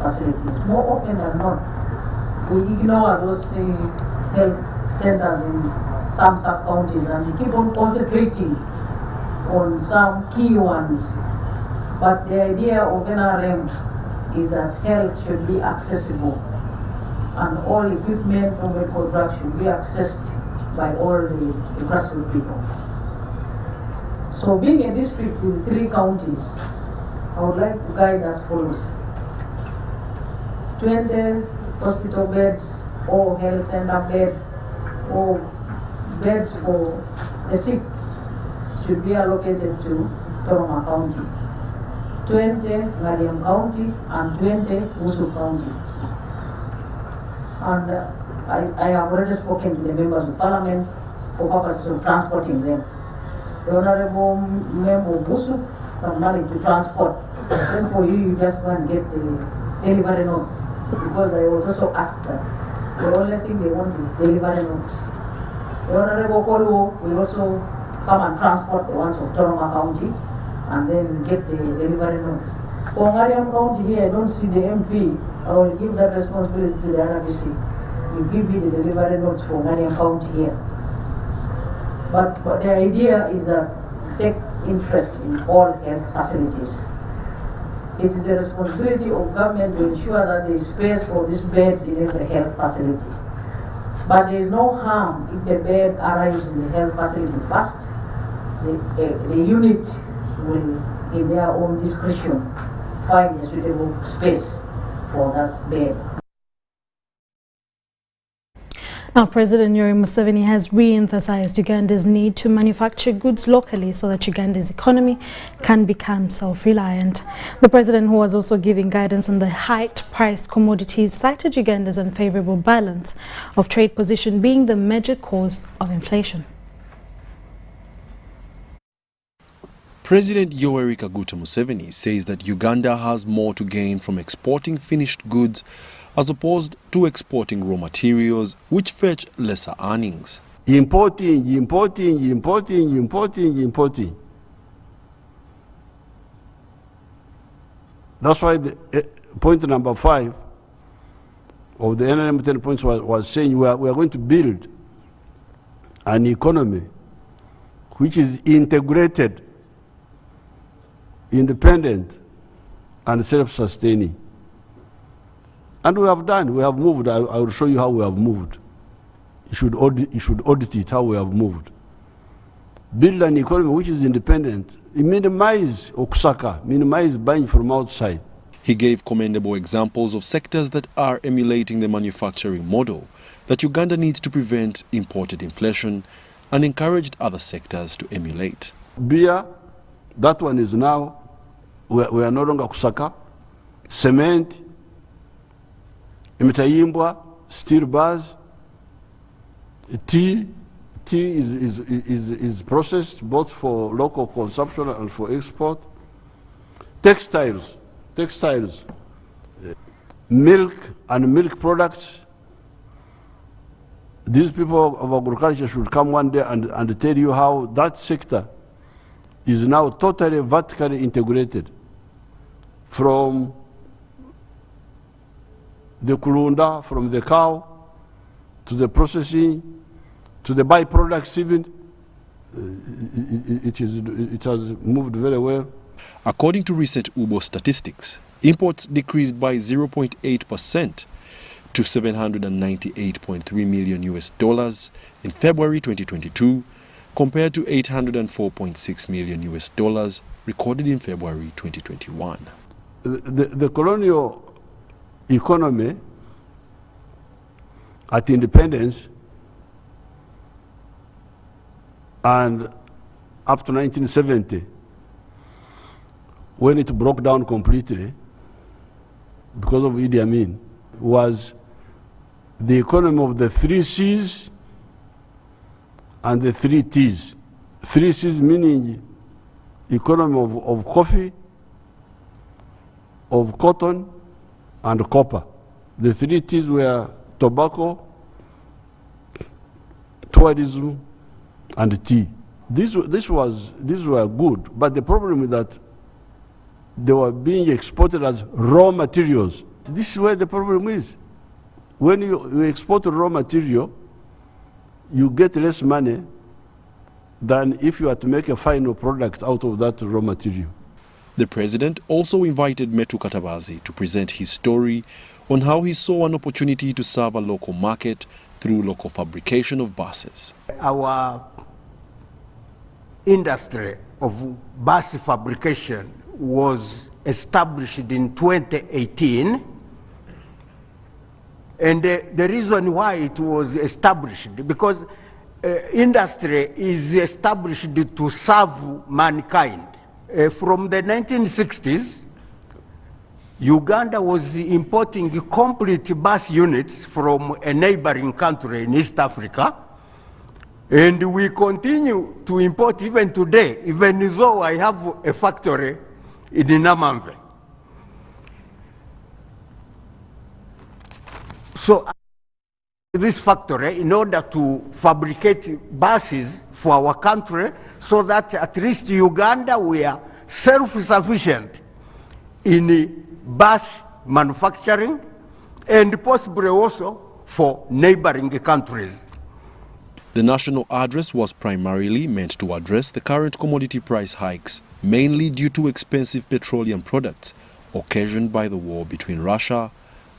facilities. More often than not, we ignore those health centers in some sub-counties and we keep on concentrating on some key ones. But the idea of NRM is that health should be accessible and all equipment and medical drugs should be accessed by all the grassroots people. So being a district with 3 counties, I would like to guide as follows. 20 hospital beds, or health center beds, or beds for the sick should be allocated to Toroma County. 20 Ngaliam County and 20 Wusu County. And I have already spoken to the members of parliament for purposes of transporting them. The Honorable Member of Wusu have money to transport. Then for you just go and get the delivery note. Because I was also asked that the only thing they want is delivery notes. The Honorable Kolu will also come and transport the ones of Toroma County and then get the delivery notes. For Ngaliam County here, I don't see the MP. I will give that responsibility to the RBC. You give me the delivery notes for Ngaliam County here. But the idea is that take interest in all health facilities. It is the responsibility of government to ensure that there is space for these beds in every health facility. But there is no harm if the bed arrives in the health facility first. The unit will, in their own discretion, find a suitable space for that bed. Now, President Yoweri Museveni has re-emphasized Uganda's need to manufacture goods locally so that Uganda's economy can become self-reliant. The president, who was also giving guidance on the high-priced commodities, cited Uganda's unfavorable balance of trade position being the major cause of inflation. President Yoweri Kaguta Museveni says that Uganda has more to gain from exporting finished goods as opposed to exporting raw materials which fetch lesser earnings. Importing. That's why point number 5 of the NRM 10 points was saying we are going to build an economy which is integrated, independent, and self-sustaining. And we have done, we have moved. I will show you how we have moved. You should audit it, how we have moved. Build an economy which is independent. Minimize Okusaka, minimize buying from outside. He gave commendable examples of sectors that are emulating the manufacturing model, that Uganda needs to prevent imported inflation, and encouraged other sectors to emulate. Beer, that one is now, we are no longer Kusaka. Cement, Imitayimbwa, steel bars, tea is processed both for local consumption and for export. Textiles, milk and milk products. These people of agriculture should come one day and tell you how that sector is now totally vertically integrated, from the kulunda, from the cow, to the processing, to the byproducts even. It has moved very well. According to recent UBO statistics, imports decreased by 0.8% to $798.3 million in February 2022, compared to $804.6 million recorded in February 2021. The colonial economy at independence and up to 1970, when it broke down completely because of Idi Amin, was the economy of the 3 C's and the 3 T's. 3 C's meaning economy of coffee, of cotton, and copper. The 3 T's were tobacco, tourism, and tea. These were good, but the problem is that they were being exported as raw materials. This is where the problem is. When you export raw material, you get less money than if you are to make a final product out of that raw material. The president also invited Metu Katabazi to present his story on how he saw an opportunity to serve a local market through local fabrication of buses. Our industry of bus fabrication was established in 2018, and the reason why it was established, because industry is established to serve mankind. From the 1960s, Uganda was importing complete bus units from a neighboring country in East Africa, and we continue to import even today, even though I have a factory in Namamve. So this factory, in order to fabricate buses for our country, so that at least Uganda we are self-sufficient in bus manufacturing, and possibly also for neighboring countries. The national address was primarily meant to address the current commodity price hikes, mainly due to expensive petroleum products occasioned by the war between Russia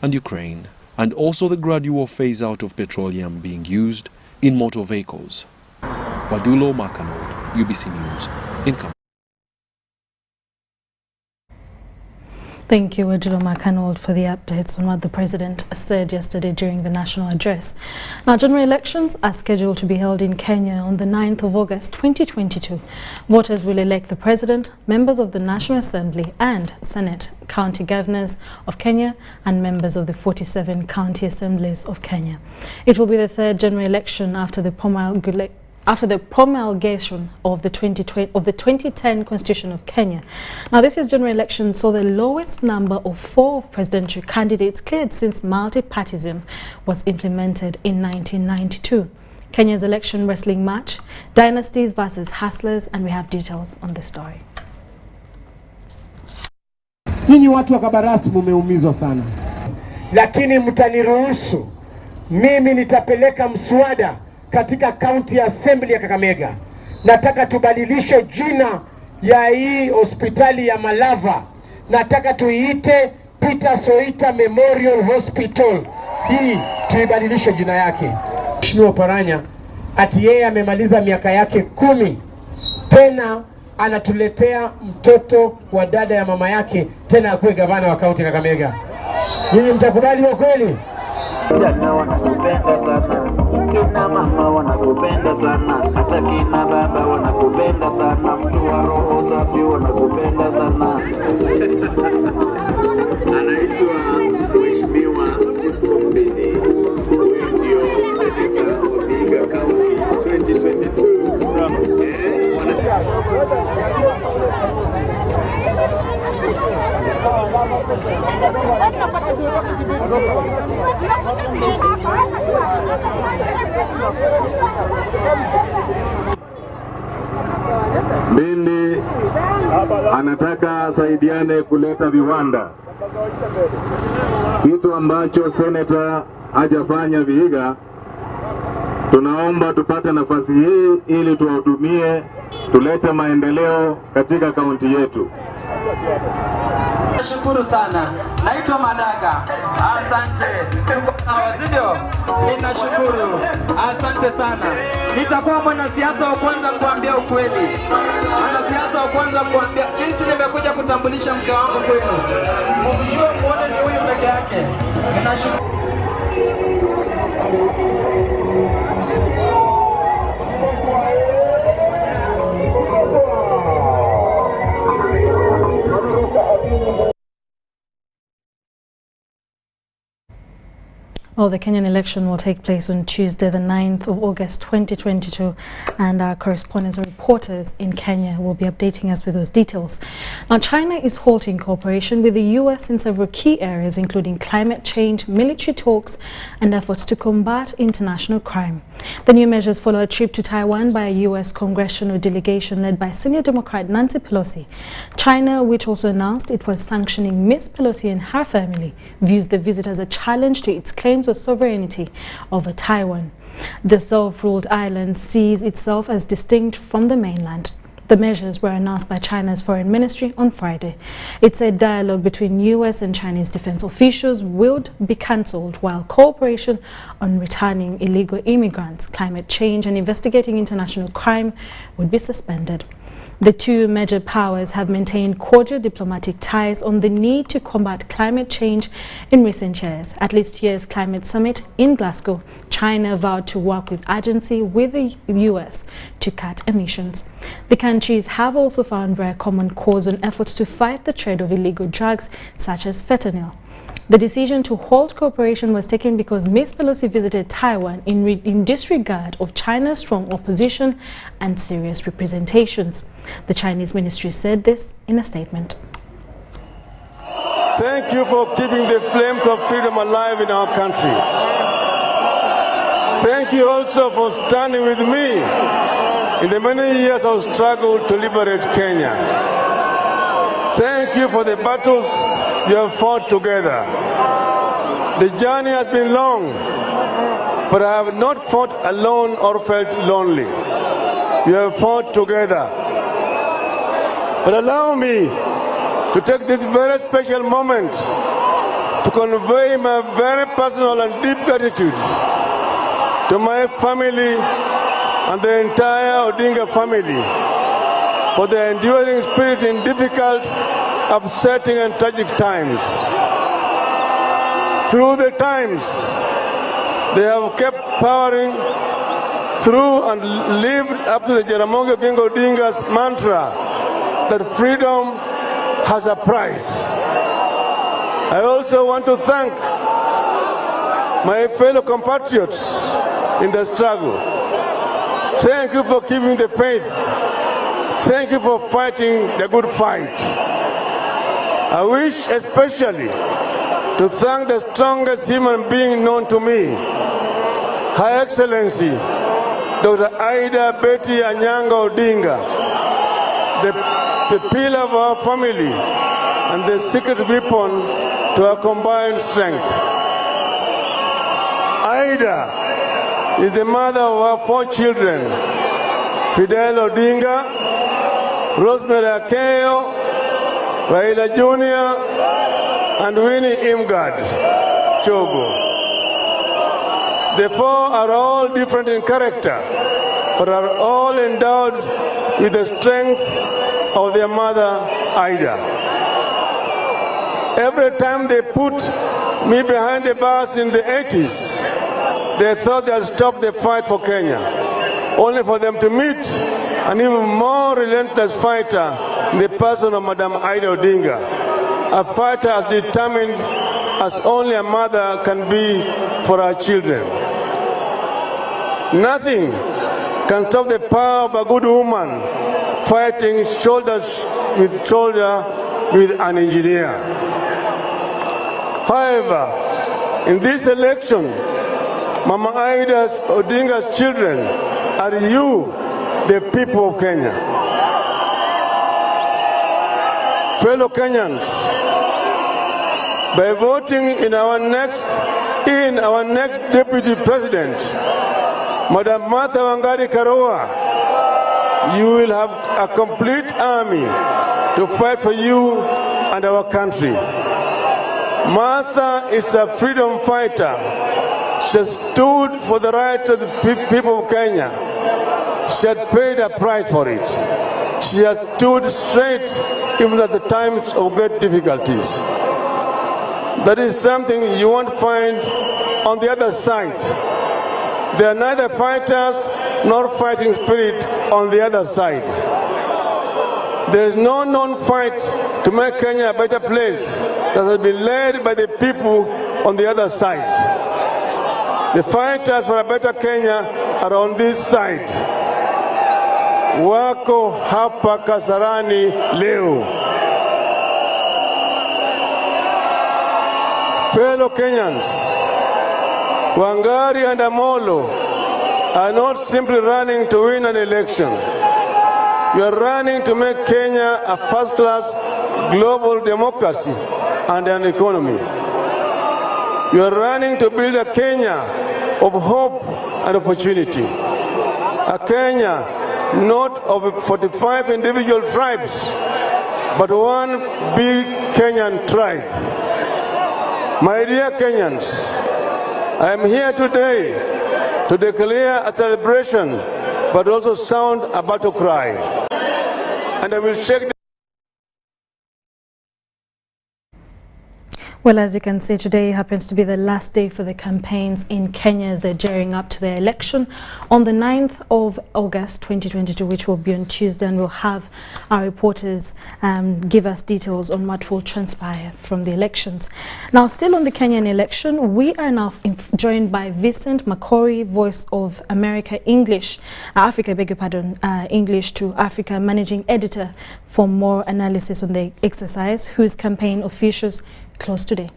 and Ukraine, and also the gradual phase out of petroleum being used in motor vehicles. Wadulo Makano, UBC News, in Kampala. Thank you, Wadulo Makano, for the updates on what the President said yesterday during the national address. Now, general elections are scheduled to be held in Kenya on the 9th of August 2022. Voters will elect the President, members of the National Assembly and Senate, county governors of Kenya, and members of the 47 county assemblies of Kenya. It will be the third general election after the promulgation of the 2010 Constitution of Kenya. Now, this year's general election saw the lowest number of 4 presidential candidates cleared since multi-partyism was implemented in 1992. Kenya's election wrestling match, dynasties versus hustlers, and we have details on the story. Ninyi watu wa Kabarasi mumeumizwa sana, lakini mtaniruhusu mimi nitapeleka mswada katika county assembly ya Kakamega. Nataka tubadilishe jina ya hii hospitali ya Malava. Nataka tuiite Peter Soita Memorial Hospital. Hii tuibadilishe jina yake. Mheshimiwa Paranya ati yeye amemaliza miaka yake 10, tena anatuletea mtoto wa dada ya mama yake tena akuwe gavana wa county Kakamega. Nyinyi mtakubali wa kweli? Jana wanakupenda sana, kina mama wanakupenda sana, hata kina baba wanakupenda sana, mtu wa roho safi wanakupenda sana. Anaitwa Mheshimiwa Cisco Mbini, ndio Senator wa Vihiga County 2022. Mbindi anataka saidiane kuleta viwanda, kitu ambacho seneta hajafanya Vihiga. Tunaomba tupate nafasi hii ili tuwahudumie, tulete maendeleo katika kaunti yetu. Nashukuru sana. Naitwa Madaga. Asante. Ndio. Ninashukuru. Asante sana. Nitakuwa mwanasiasa wa kwanza kuambia ukweli. Mwanasiasa wa kwanza kuambia jinsi nimekuja kutambulisha mke wangu kwenu. Mjue muone ni huyu peke yake. Ninashukuru. Well, the Kenyan election will take place on Tuesday, the 9th of August 2022, and our correspondents or reporters in Kenya will be updating us with those details. Now, China is halting cooperation with the US in several key areas, including climate change, military talks, and efforts to combat international crime. The new measures follow a trip to Taiwan by a U.S. congressional delegation led by senior Democrat Nancy Pelosi. China, which also announced it was sanctioning Ms. Pelosi and her family, views the visit as a challenge to its claims of sovereignty over Taiwan. The self-ruled island sees itself as distinct from the mainland. The measures were announced by China's foreign ministry on Friday. It said dialogue between U.S. and Chinese defense officials would be cancelled, while cooperation on returning illegal immigrants, climate change, and investigating international crime would be suspended. The two major powers have maintained cordial diplomatic ties on the need to combat climate change in recent years. At last year's climate summit in Glasgow, China vowed to work with urgency with the U.S. to cut emissions. The countries have also found very common cause on efforts to fight the trade of illegal drugs such as fentanyl. The decision to halt cooperation was taken because Ms. Pelosi visited Taiwan in disregard of China's strong opposition and serious representations. The Chinese ministry said this in a statement. Thank you for keeping the flames of freedom alive in our country. Thank you also for standing with me in the many years of struggle to liberate Kenya. Thank you for the battles you have fought together. The journey has been long, but I have not fought alone or felt lonely. We have fought together. But allow me to take this very special moment to convey my very personal and deep gratitude to my family and the entire Odinga family for their enduring spirit in difficult, upsetting and tragic times. Through the times, they have kept powering through and lived up to the Jaramogi Oginga Odinga's mantra that freedom has a price. I also want to thank my fellow compatriots in the struggle. Thank you for keeping the faith. Thank you for fighting the good fight. I wish especially to thank the strongest human being known to me, Her Excellency, Dr. Aida Betty Anyanga Odinga, the pillar of our family and the secret weapon to our combined strength. Aida is the mother of our 4 children, Fidel Odinga, Rosemary Akeo, Raila Jr., and Winnie Imgad Chogo. The 4 are all different in character, but are all endowed with the strength of their mother, Aida. Every time they put me behind the bars in the 80s, they thought they'd stop the fight for Kenya, only for them to meet an even more relentless fighter in the person of Madam Aida Odinga, a fighter as determined as only a mother can be for her children. Nothing can stop the power of a good woman fighting shoulder with shoulder with an engineer. However, in this election, Mama Aida Odinga's children are you, the people of Kenya. Fellow Kenyans, by voting in our next deputy president, Madam Martha Wangari Karua, you will have a complete army to fight for you and our country. Martha is a freedom fighter. She stood for the right of the people of Kenya. She had paid a price for it. She has stood straight even at the times of great difficulties. That is something you won't find on the other side. There are neither fighters nor fighting spirit on the other side. There is no known fight to make Kenya a better place that has been led by the people on the other side. The fighters for a better Kenya are on this side. Wako hapa Kasarani leo. Fellow Kenyans, Wangari and Amolo are not simply running to win an election. You are running to make Kenya a first-class global democracy and an economy. You are running to build a Kenya of hope and opportunity. A Kenya not of 45 individual tribes, but one big Kenyan tribe. My dear Kenyans, I am here today to declare a celebration, but also sound a battle cry. And I will shake the Well, as you can see, today happens to be the last day for the campaigns in Kenya as they're gearing up to their election on the 9th of August 2022, which will be on Tuesday, and we'll have our reporters give us details on what will transpire from the elections. Now, still on the Kenyan election, we are now joined by Vincent Makori, Voice of America English, Africa, beg your pardon, English to Africa, managing editor, for more analysis on the exercise, whose campaign officials close today.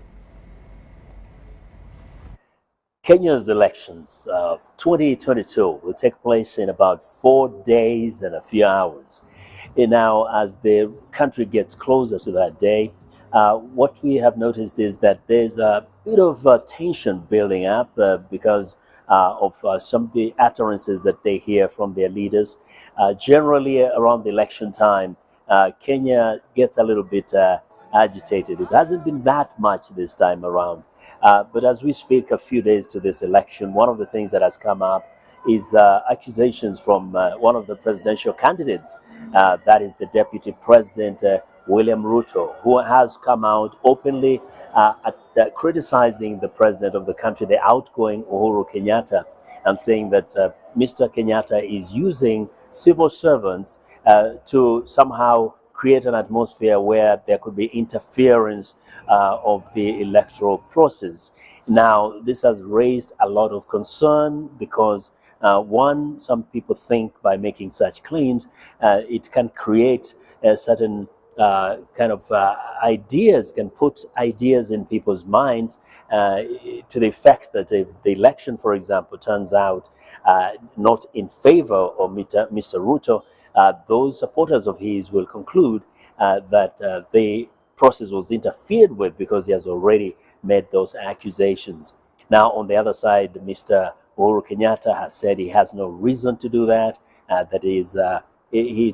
Kenya's elections of 2022 will take place in about 4 days and a few hours. And now, as the country gets closer to that day, what we have noticed is that there's a bit of tension building up because of some of the utterances that they hear from their leaders. Generally, around the election time, Kenya gets a little bit agitated. It hasn't been that much this time around. But as we speak a few days to this election, one of the things that has come up is accusations from one of the presidential candidates, that is the Deputy President William Ruto, who has come out openly criticizing the president of the country, the outgoing Uhuru Kenyatta, and saying that Mr. Kenyatta is using civil servants to somehow create an atmosphere where there could be interference of the electoral process. Now, this has raised a lot of concern because one, some people think by making such claims, it can create a certain kind of ideas, can put ideas in people's minds to the effect that if the election, for example, turns out not in favor of Mr. Ruto, those supporters of his will conclude that the process was interfered with because he has already made those accusations. Now, on the other side, Mr. Uhuru Kenyatta has said he has no reason to do that, that he's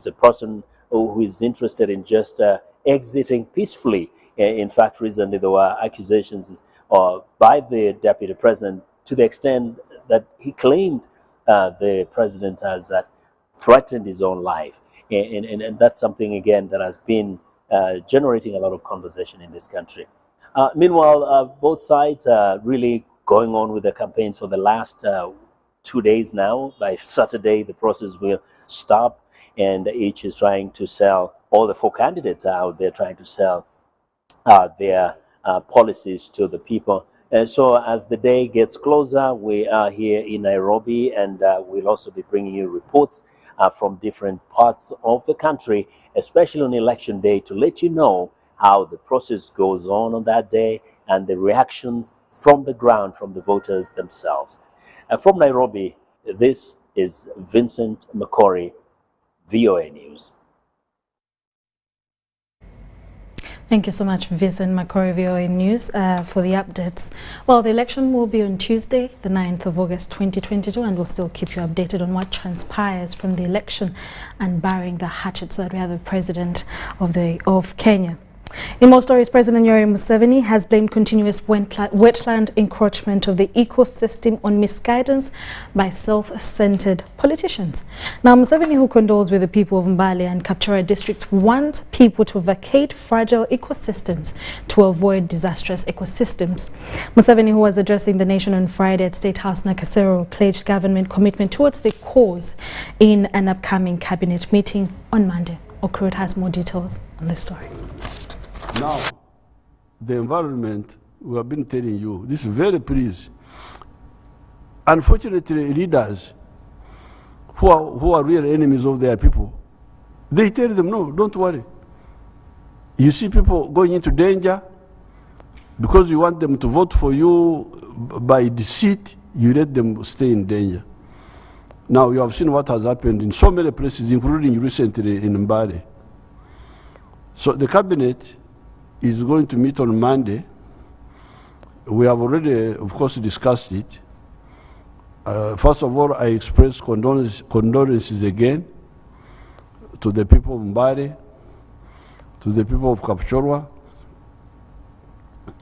a person who is interested in just exiting peacefully. In fact, recently there were accusations by the Deputy President to the extent that he claimed the President has threatened his own life. And that's something, again, that has been generating a lot of conversation in this country. Meanwhile, both sides are really going on with the campaigns for the last 2 days now. By Saturday, the process will stop, and each is trying to sell, all the 4 candidates are out there trying to sell their policies to the people. And so as the day gets closer, we are here in Nairobi, and we'll also be bringing you reports from different parts of the country, especially on election day, to let you know how the process goes on that day and the reactions from the ground, from the voters themselves. From Nairobi, this is Vincent Makori, VOA News. Thank you so much, Vincent Makori, VOA News, for the updates. Well, the election will be on Tuesday, the 9th of August 2022, and we'll still keep you updated on what transpires from the election and barring the hatchet so that we have a president of Kenya. In more stories, President Yoweri Museveni has blamed continuous wetland encroachment of the ecosystem on misguidance by self-centered politicians. Now, Museveni, who condoles with the people of Mbale and Kapchorwa districts, wants people to vacate fragile ecosystems to avoid disastrous ecosystems. Museveni, who was addressing the nation on Friday at State House Nakasero, pledged government commitment towards the cause in an upcoming cabinet meeting on Monday. Okurut has more details on this story. Now, the environment, we have been telling you, this is very pleased. Unfortunately, leaders who are real enemies of their people, they tell them, no, don't worry. You see people going into danger because you want them to vote for you by deceit, you let them stay in danger. Now, you have seen what has happened in so many places, including recently in Mbale. So the cabinet is going to meet on Monday. We have already, of course, discussed it. First of all, I express condolences again to the people of Mbale, to the people of Kapchorwa.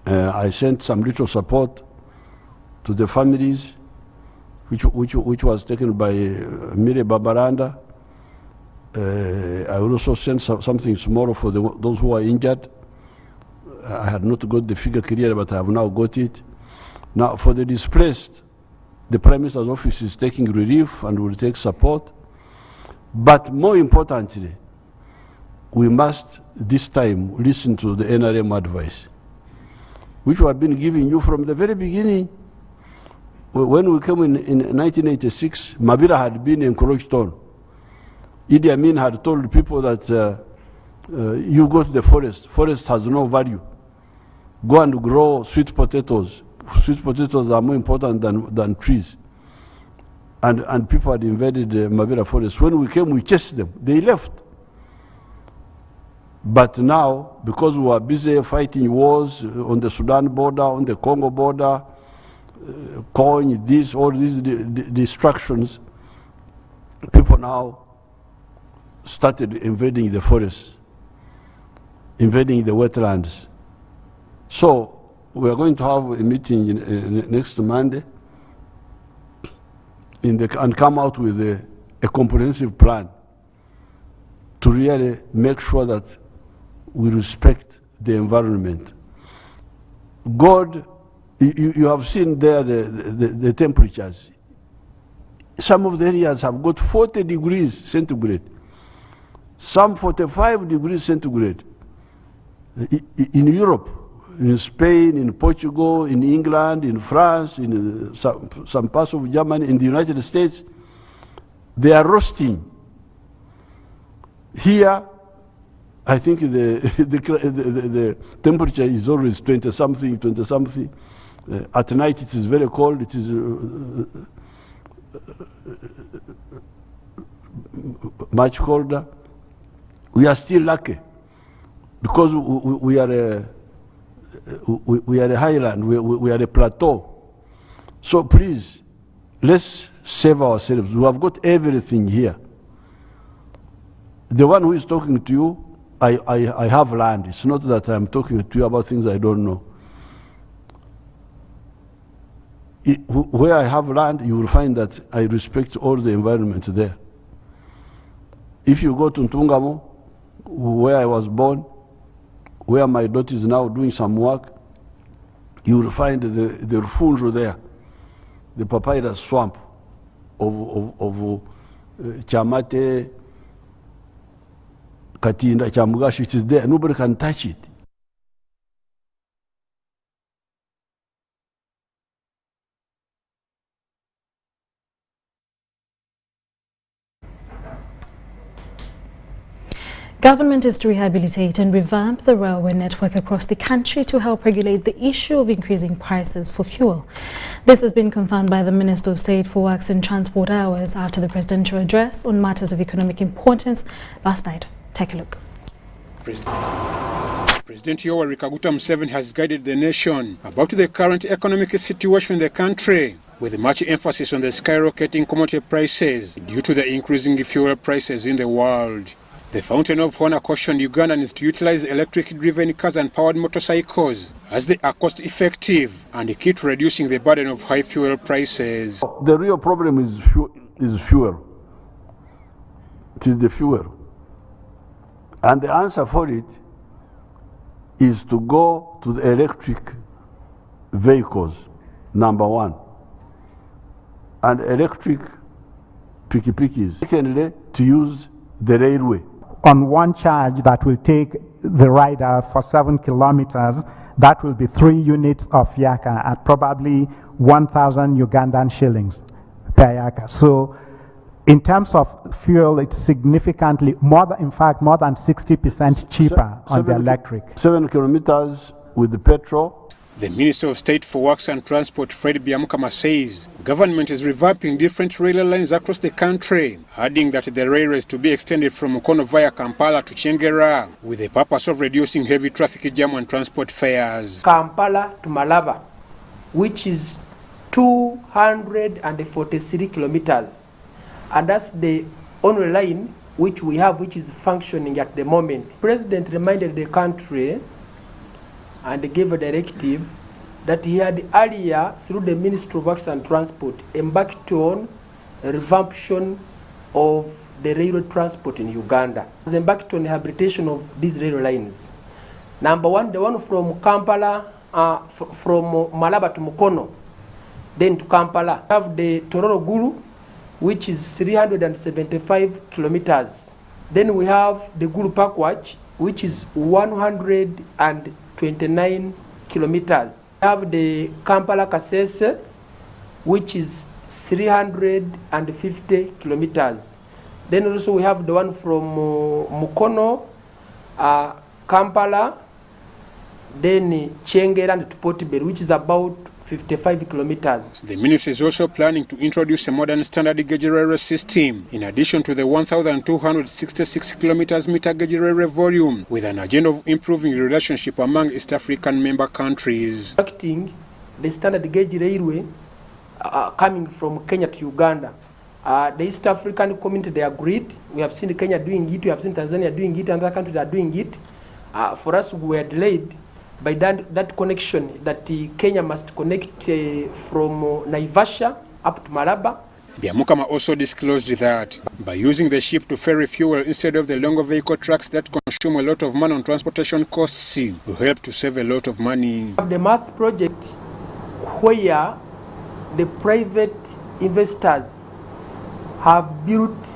I sent some little support to the families, which was taken by Mire Babaranda. I also sent something small for those who are injured. I had not got the figure clear, but I have now got it. Now, for the displaced, the Prime Minister's office is taking relief and will take support. But more importantly, we must this time listen to the NRM advice, which we have been giving you from the very beginning. When we came in 1986, Mabira had been encroached on. Idi Amin had told people that you go to the forest. Forest has no value. Go and grow sweet potatoes. Sweet potatoes are more important than trees. And people had invaded the Mabira forest. When we came, we chased them. They left. But now, because we are busy fighting wars on the Sudan border, on the Congo border, all these distractions, people now started invading the forests, invading the wetlands. So we are going to have a meeting next Monday and come out with a comprehensive plan to really make sure that we respect the environment. God, you have seen there the temperatures. Some of the areas have got 40 degrees centigrade, some 45 degrees centigrade. In Europe, in Spain, in Portugal, in England, in France, in some parts of Germany, in the United States, they are roasting. Here, I think the temperature is always 20-something, 20-something. At night it is very cold. It is much colder. We are still lucky because we are a highland. We are a plateau. So please, let's save ourselves. We have got everything here. The one who is talking to you, I have land. It's not that I'm talking to you about things I don't know. Where I have land, you will find that I respect all the environment there. If you go to Ntungamo, where I was born, where my daughter is now doing some work, you will find the Rufunjo there, the papyrus swamp of Chamate, Katinda, Chamugashi. It is there. Nobody can touch it. Government is to rehabilitate and revamp the railway network across the country to help regulate the issue of increasing prices for fuel. This has been confirmed by the Minister of State for Works and Transport hours after the presidential address on matters of economic importance last night. Take a look. President Yoweri Kaguta Museveni has guided the nation about the current economic situation in the country, with much emphasis on the skyrocketing commodity prices due to the increasing fuel prices in the world. The Fountain of Honor cautioned Ugandans to utilize electric-driven cars and powered motorcycles as they are cost-effective and key to reducing the burden of high fuel prices. The real problem is fuel. It is the fuel. And the answer for it is to go to the electric vehicles, number one, and electric pikipikis. Secondly, to use the railway. On one charge that will take the rider for 7 kilometers, that will be 3 units of yaka at probably 1,000 Ugandan shillings per yaka. So in terms of fuel, it's significantly more than 60% cheaper on the electric. 7 kilometers with the petrol. The Minister of State for Works and Transport, Fred Byamukama, says government is revamping different rail lines across the country, adding that the railway is to be extended from Mukono via Kampala to Kyengera, with the purpose of reducing heavy traffic jam and transport fares. Kampala to Malaba, which is 243 kilometers, and that's the only line which we have which is functioning at the moment. President reminded the country and gave a directive that he had earlier, through the Ministry of Works and Transport, embarked on a revampation of the railway transport in Uganda. He has embarked on the rehabilitation of these rail lines. Number one, the one from Kampala, from Malaba to Mukono, then to Kampala. We have the Tororo Gulu, which is 375 kilometers. Then we have the Gulu Pakwach, which is 129 kilometers. We have the Kampala Kasese, which is 350 kilometers. Then also we have the one from Mukono, Kampala, then Kyengera and Portibel, which is about 55 kilometers. The ministry is also planning to introduce a modern standard gauge railway system, in addition to the 1,266 kilometers meter gauge railway volume, with an agenda of improving the relationship among East African member countries. Acting the standard gauge railway coming from Kenya to Uganda. The East African community, they agreed. We have seen Kenya doing it, we have seen Tanzania doing it, and other countries are doing it. For us, we were delayed by that connection that Kenya must connect from Naivasha up to Malaba. Byamukama also disclosed that by using the ship to ferry fuel instead of the longer vehicle trucks that consume a lot of money on transportation costs will help to save a lot of money. The math project where the private investors have built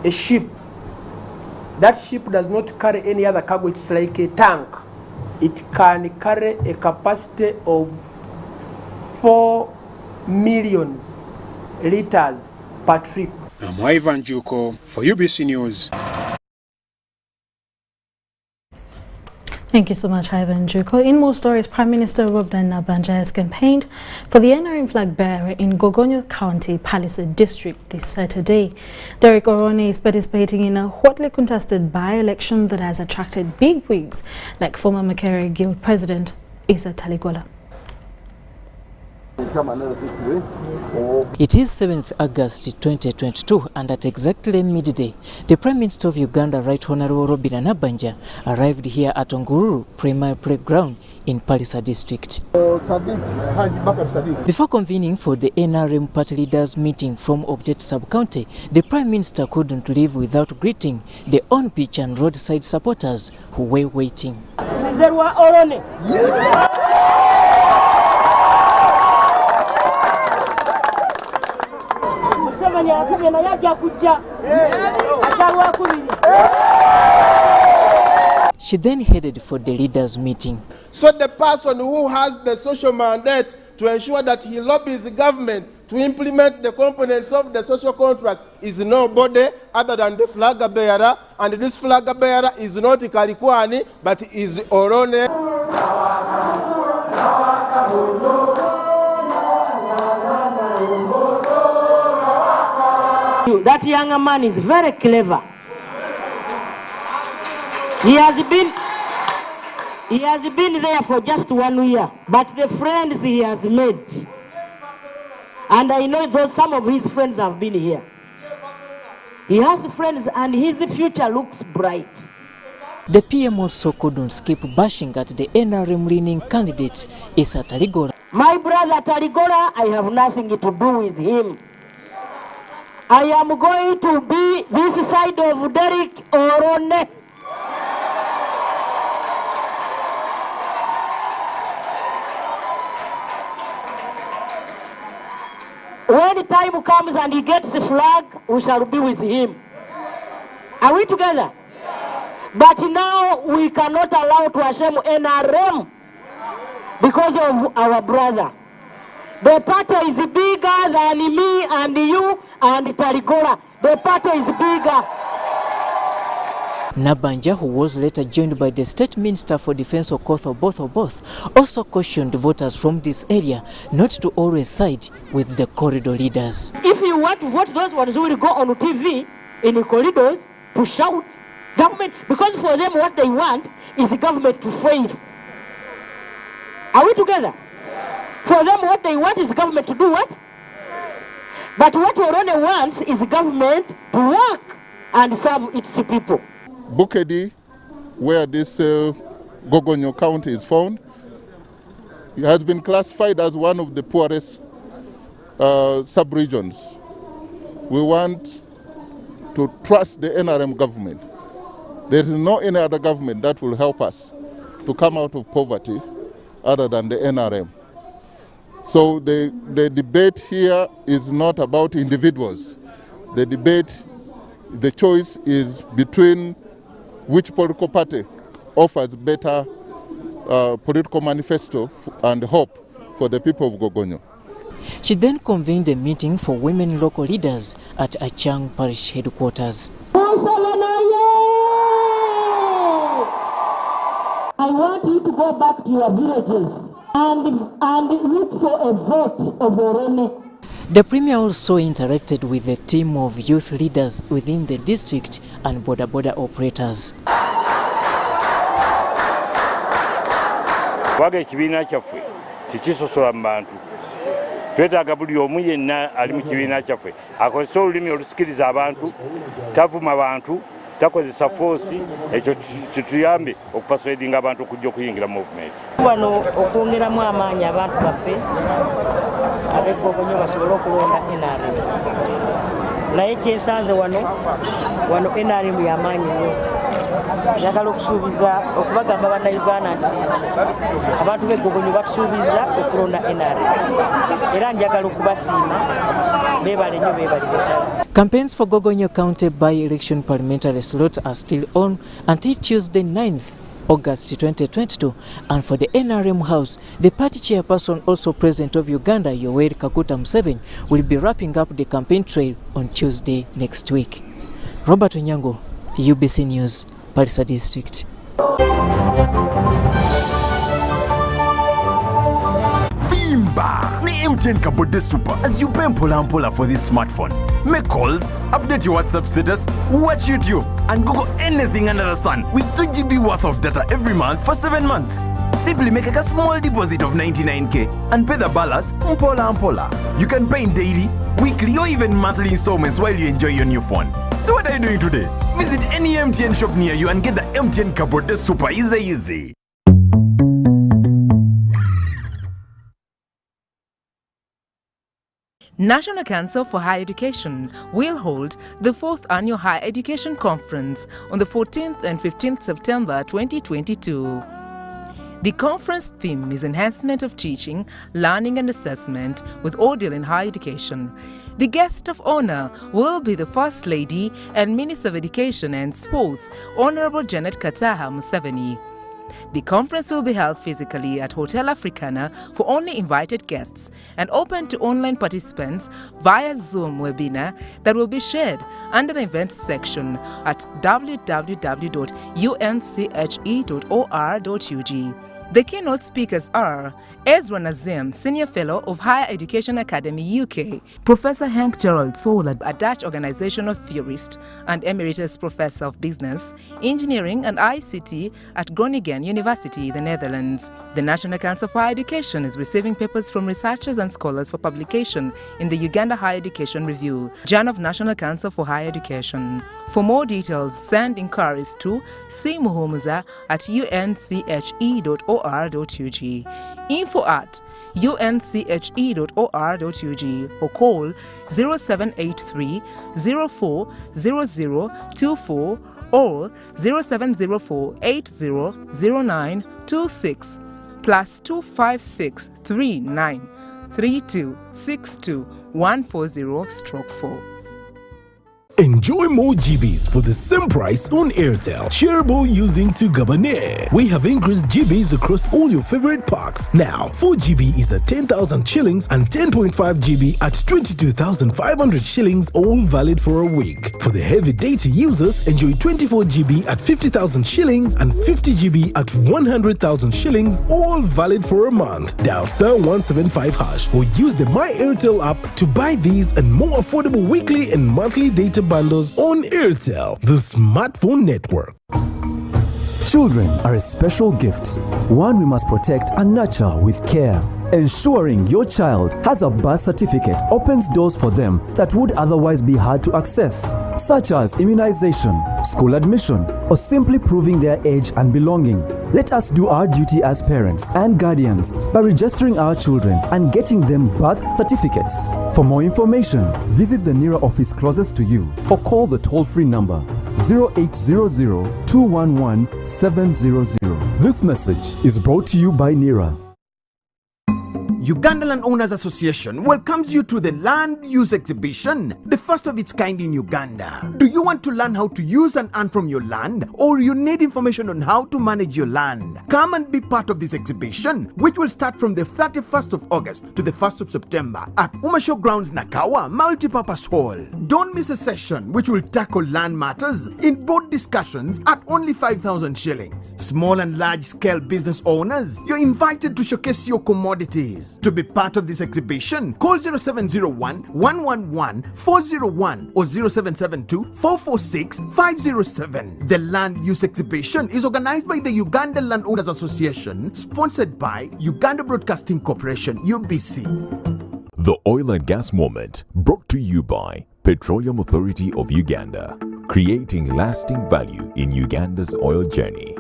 a ship. That ship does not carry any other cargo, it's like a tank. It can carry a capacity of 4 million liters per trip. I'm Ivan Juko for UBC News. Thank you so much, Ivan Juko. In more stories, Prime Minister Robdan Nabanja has campaigned for the NRM flag bearer in Gogonyo County, Palisade District this Saturday. Derek Orone is participating in a hotly contested by-election that has attracted big wigs like former Makerere Guild President Issa Taligola. It is 7th August 2022, and at exactly midday, the Prime Minister of Uganda, Right Honorable Robdan Nabanja, arrived here at Ngururu Primary Playground in Palisade District. Before convening for the NRM party leaders meeting from Objet Sub-County, the Prime Minister couldn't leave without greeting the on-pitch and roadside supporters who were waiting. She then headed for the leaders' meeting. So the person who has the social mandate to ensure that he lobbies the government to implement the components of the social contract is nobody other than the flag bearer, and this flag bearer is not Kalikwani but is Orone. That young man is very clever. He has been there for just 1 year, but the friends he has made, and I know those some of his friends have been here. He has friends and his future looks bright. The PM also couldn't skip bashing at the NRM-leaning candidate Issa Taligola. My brother Taligola, I have nothing to do with him. I am going to be this side of Derek Orone. When the time comes and he gets the flag, we shall be with him. Are we together? Yes. But now we cannot allow to shame NRM because of our brother. The party is bigger than me and you and Taligola. The party is bigger. Nabanja, who was later joined by the State Minister for Defense Okoth Oboth, also cautioned voters from this area not to always side with the corridor leaders. If you want to vote those ones who will go on TV in the corridors to shout government, because for them what they want is the government to fail. Are we together? For them what they want is government to do what? But what Orone wants is government to work and serve its people. Bukedi, where this Gogonyo County is found, it has been classified as one of the poorest sub-regions. We want to trust the NRM government. There is no any other government that will help us to come out of poverty other than the NRM. So the debate here is not about individuals. The debate, the choice is between which political party offers better political manifesto and hope for the people of Gogonyo. She then convened a meeting for women local leaders at Achang Parish headquarters. I want you to go back to your villages and look for a vote of Orone. The Premier also interacted with a team of youth leaders within the district and border operators. Waga ekibiina kyaffe tikisosola mu bantu. Twetaaga buli omu yenna ali mu kibiina kyaffe akozesa olulimi olusikiriza abantu, tavuma abantu, takozesa force, ekyo kituyambe okupasuadinga abantu okujja okuyingira movement. Wano okwongeramu amaanyi abantu baffe ab'Gogonyo basobole okulonda NRM. Naye kyensanze wano NRM y'amaanyi nnyo. Njagala okusuubiza okubagamba bannayuganda nti abantu b'Gogonyo batusuubiza okulonda NRM. Era njagala okubasiima beebale nnyo beebalire ddala. Campaigns for Gogonyo County by-election parliamentary slot are still on until Tuesday 9th August 2022, and for the NRM House, the party chairperson, also President of Uganda, Yoweri Kaguta Museveni, will be wrapping up the campaign trail on Tuesday next week. Robert Onyango, UBC News, Parisa District. Vimba! Ni MTN Kabode Super as you pay mpola for this smartphone. Make calls, update your WhatsApp status, watch YouTube, and Google anything under the sun with 2 GB worth of data every month for 7 months. Simply make a small deposit of 99k and pay the balance mpola. You can pay in daily, weekly, or even monthly installments while you enjoy your new phone. So what are you doing today? Visit any MTN shop near you and get the MTN Kabode Super easy. National Council for Higher Education will hold the 4th Annual Higher Education Conference on the 14th and 15th September 2022. The conference theme is Enhancement of Teaching, Learning and Assessment with Ordeal in Higher Education. The guest of honor will be the First Lady and Minister of Education and Sports, Honorable Janet Kataha Museveni. The conference will be held physically at Hotel Africana for only invited guests and open to online participants via Zoom webinar that will be shared under the events section at www.unche.or.ug. The keynote speakers are Ezra Nazim, Senior Fellow of Higher Education Academy UK, Professor Henk Gerald Sola, a Dutch organizational theorist and Emeritus Professor of Business, Engineering and ICT at Groningen University, the Netherlands. The National Council for Higher Education is receiving papers from researchers and scholars for publication in the Uganda Higher Education Review, Journal of National Council for Higher Education. For more details, send inquiries to cmuhumuza@unche.or.ug, info@unche.or.ug, or call 0783 04 0024 or 0704 80 0926 plus 256 39 32 62 140/4. Enjoy more GBs for the same price on Airtel. Shareable using 2 Gabonais. We have increased GBs across all your favorite packs. Now, 4 GB is at 10,000 shillings and 10.5 GB at 22,500 shillings, all valid for a week. For the heavy data users, enjoy 24 GB at 50,000 shillings and 50 GB at 100,000 shillings, all valid for a month. Dial *175# or use the My Airtel app to buy these and more affordable weekly and monthly data bundles on Airtel, the smartphone network. Children are a special gift, one we must protect and nurture with care. Ensuring your child has a birth certificate opens doors for them that would otherwise be hard to access, such as immunization, school admission, or simply proving their age and belonging. Let us do our duty as parents and guardians by registering our children and getting them birth certificates. For more information, visit the NERA office closest to you or call the toll-free number 0800-211-700. This message is brought to you by NERA. Uganda Landowners Association welcomes you to the Land Use Exhibition, the first of its kind in Uganda. Do you want to learn how to use and earn from your land, or you need information on how to manage your land? Come and be part of this exhibition, which will start from the 31st of August to the 1st of September at Umasho Grounds, Nakawa Multipurpose Hall. Don't miss a session which will tackle land matters in board discussions at only 5,000 shillings. Small and large-scale business owners, you're invited to showcase your commodities. To be part of this exhibition, call 0701-111-401 or 0772-446-507. The Land Use Exhibition is organized by the Uganda Landowners Association, sponsored by Uganda Broadcasting Corporation, UBC. The Oil and Gas Moment, brought to you by Petroleum Authority of Uganda, creating lasting value in Uganda's oil journey.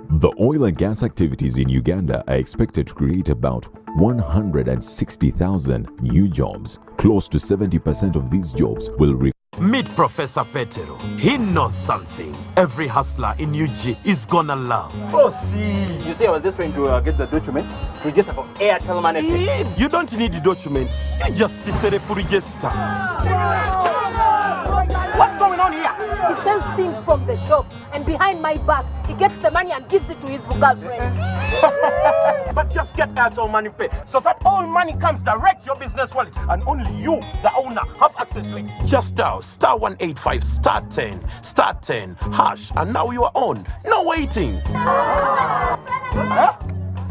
The oil and gas activities in Uganda are expected to create about 160,000 new jobs. Close to 70% of these jobs will Meet Professor Petero. He knows something every hustler in UG is gonna love. Oh, see. You see, I was just trying to get the documents to register for Airtel Money. You don't need the documents. You just set for register. What's going on here? He sells things from the shop, and behind my back, he gets the money and gives it to his girlfriends. But just get Airtel Money Pay so that all money comes direct to your business wallet, and only you, the owner, have access to it. Just dial *185 *10 hash, and now you are on. No waiting. Huh?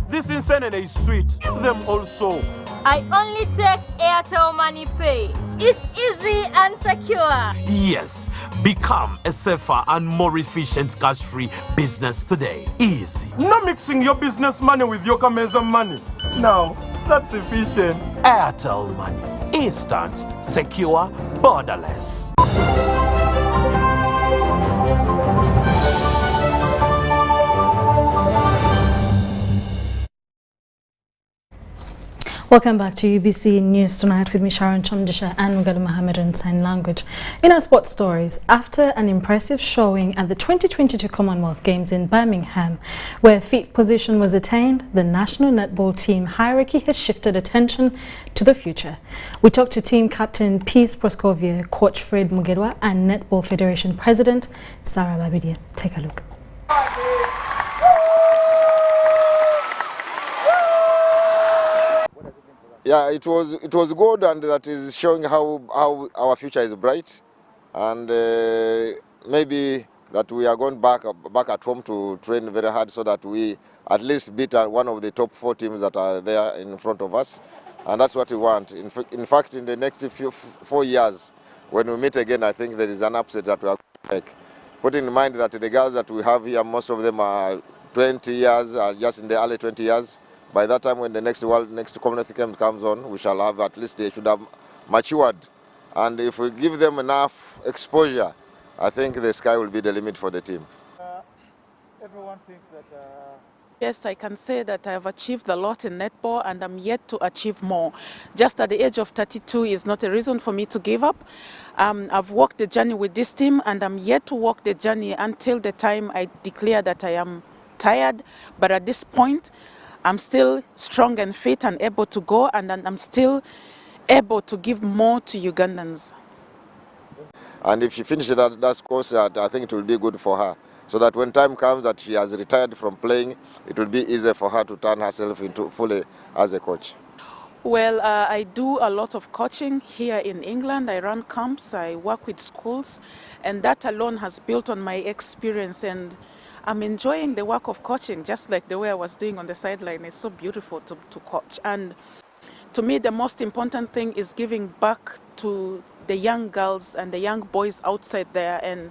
This insanity is sweet. Give them also. I only take Airtel Money Pay. It's easy and secure. Yes, become a safer and more efficient cash-free business today. Easy. No mixing your business money with your Kameza money. No, that's efficient. Airtel Money. Instant, secure, borderless. Welcome back to UBC News Tonight with me, Sharon Chamdisha and Mugadu Mohammed in Sign Language. In our sports stories, after an impressive showing at the 2022 Commonwealth Games in Birmingham, where 5th position was attained, the national netball team hierarchy has shifted attention to the future. We talked to team captain Peace Proscovia, coach Fred Mugedwa, and Netball Federation President Sarah Babidia. Take a look. Yeah, it was good, and that is showing how our future is bright, and maybe that we are going back at home to train very hard so that we at least beat one of the top 4 teams that are there in front of us, and that's what we want. In fact, in the next 4 years, when we meet again, I think there is an upset that we are going to make. Putting in mind that the girls that we have here, most of them are 20 years, just in the early 20 years. By that time, when the next Commonwealth Games comes on, we shall have at least they should have matured. And if we give them enough exposure, I think the sky will be the limit for the team. Everyone thinks that... Yes, I can say that I have achieved a lot in netball, and I'm yet to achieve more. Just at the age of 32 is not a reason for me to give up. I've walked the journey with this team, and I'm yet to walk the journey until the time I declare that I am tired. But at this point, I'm still strong and fit and able to go, and I'm still able to give more to Ugandans. And if she finishes that course, I think it will be good for her. So that when time comes that she has retired from playing, it will be easier for her to turn herself into fully as a coach. Well, I do a lot of coaching here in England. I run camps, I work with schools, and that alone has built on my experience, and I'm enjoying the work of coaching, just like the way I was doing on the sideline. It's so beautiful to coach. And to me, the most important thing is giving back to the young girls and the young boys outside there. And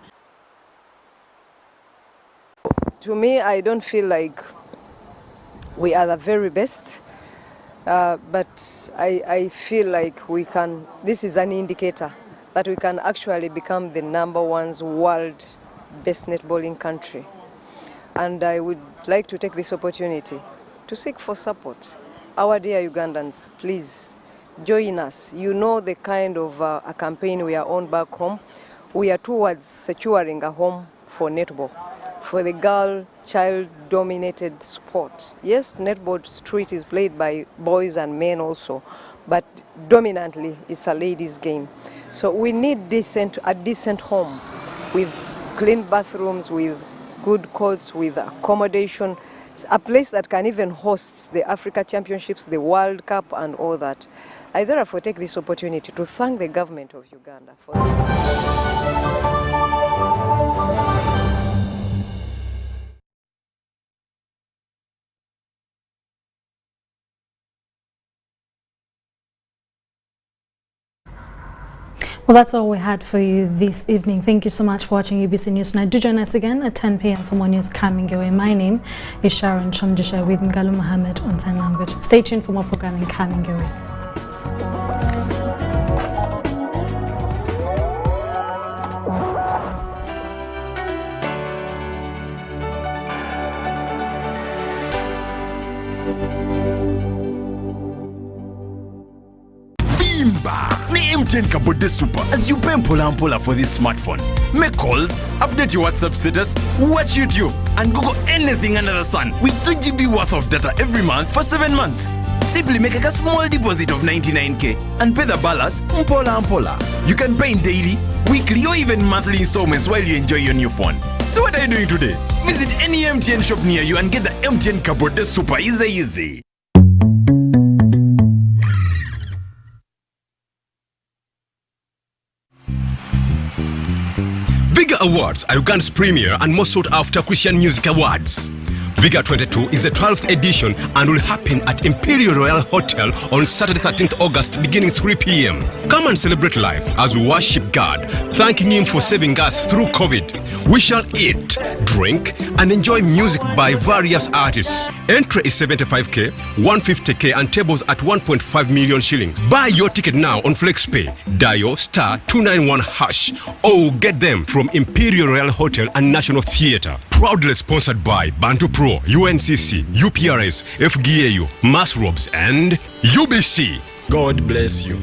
to me, I don't feel like we are the very best. But I feel like we can, this is an indicator that we can actually become the #1 world best netballing country. And I would like to take this opportunity to seek for support. Our dear Ugandans, please join us. You know the kind of a campaign we are on back home. We are towards securing a home for netball, for the child-dominated sport. Yes, netball street is played by boys and men also, but dominantly it's a ladies' game. So we need a decent home with clean bathrooms, with good courts, with accommodation, a place that can even host the Africa Championships, the World Cup and all that. I therefore take this opportunity to thank the government of Uganda for Well, that's all we had for you this evening. Thank you so much for watching UBC News Tonight. Do join us again at 10 p.m. for more news coming your way. My name is Sharon Chomdisha with Ngalu Mohammed on Sign Language. Stay tuned for more programming coming your way. Ni MTN Kabode Super as you pay mpola for this smartphone. Make calls, update your WhatsApp status, watch YouTube, and Google anything under the sun with 2 GB worth of data every month for 7 months. Simply make a small deposit of 99k and pay the balance mpola. You can pay in daily, weekly, or even monthly installments while you enjoy your new phone. So what are you doing today? Visit any MTN shop near you and get the MTN Kabode Super easy. Vigor Awards are Uganda's premier and most sought after Christian music awards. Vigor 22 is the 12th edition and will happen at Imperial Royal Hotel on Saturday 13th August beginning 3 p.m. Come and celebrate life as we worship God, thanking Him for saving us through COVID. We shall eat, drink and enjoy music by various artists. Entry is 75k, 150k and tables at 1.5 million shillings. Buy your ticket now on FlexPay, dial *291# or get them from Imperial Royal Hotel and National Theatre. Proudly sponsored by Bantu Pro, UNCC, UPRS, FGAU, Mass Robs and UBC. God bless you.